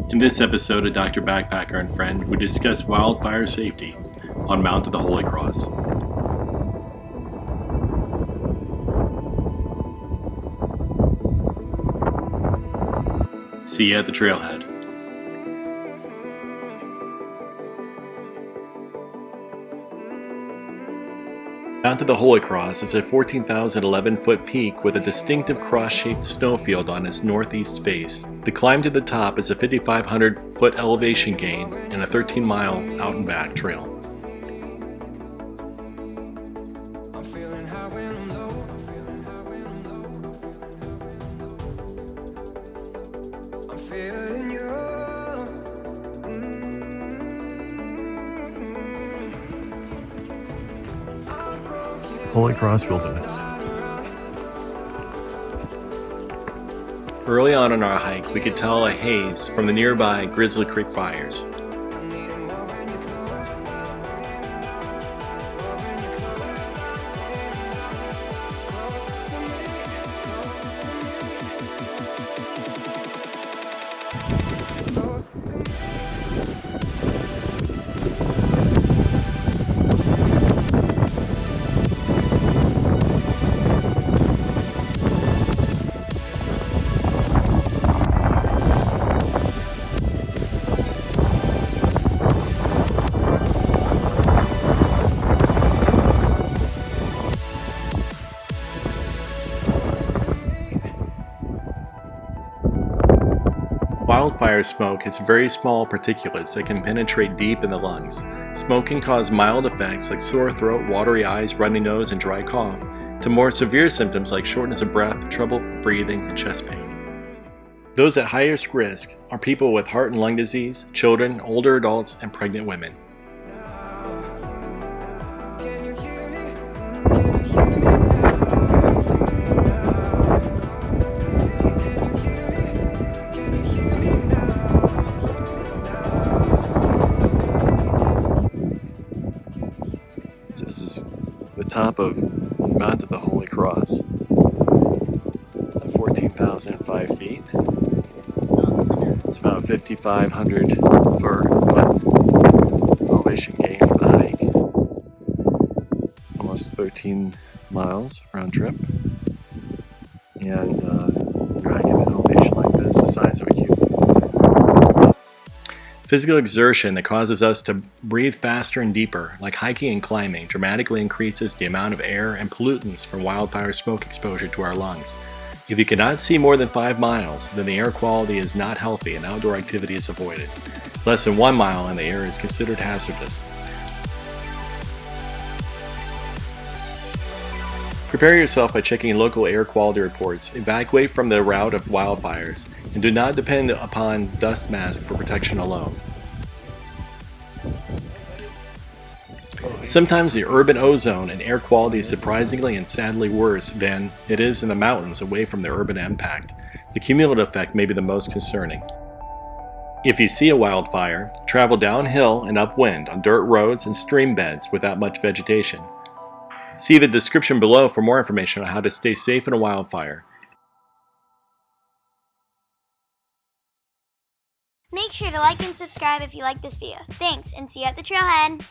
In this episode of Dr. Backpacker and Friend, we discuss wildfire safety on Mount of the Holy Cross. See you at the trailhead. Mount of the Holy Cross is a 14,011-foot peak with a distinctive cross-shaped snowfield on its northeast face. The climb to the top is a 5,500-foot elevation gain and a 13-mile out-and-back trail. Holy Cross Wilderness. Early on in our hike, we could tell a haze from the nearby Grizzly Creek Fires. Wildfire smoke has very small particulates that can penetrate deep in the lungs. Smoke can cause mild effects like sore throat, watery eyes, runny nose, and dry cough, to more severe symptoms like shortness of breath, trouble breathing, and chest pain. Those at highest risk are people with heart and lung disease, children, older adults, and pregnant women. This is the top of Mount of the Holy Cross, at 14,005 feet. It's about 5,500 foot elevation gain for the hike. Almost 13 miles round trip. And you're hiking at an elevation like this, the size of a cube. Physical exertion that causes us to breathe faster and deeper, like hiking and climbing, dramatically increases the amount of air and pollutants from wildfire smoke exposure to our lungs. If you cannot see more than 5 miles, then the air quality is not healthy and outdoor activity is avoided. Less than 1 mile and the air is considered hazardous. Prepare yourself by checking local air quality reports, evacuate from the route of wildfires, and do not depend upon dust masks for protection alone. Sometimes the urban ozone and air quality is surprisingly and sadly worse than it is in the mountains away from the urban impact. The cumulative effect may be the most concerning. If you see a wildfire, travel downhill and upwind on dirt roads and stream beds without much vegetation. See the description below for more information on how to stay safe in a wildfire. Make sure to like and subscribe if you like this video. Thanks, and see you at the trailhead!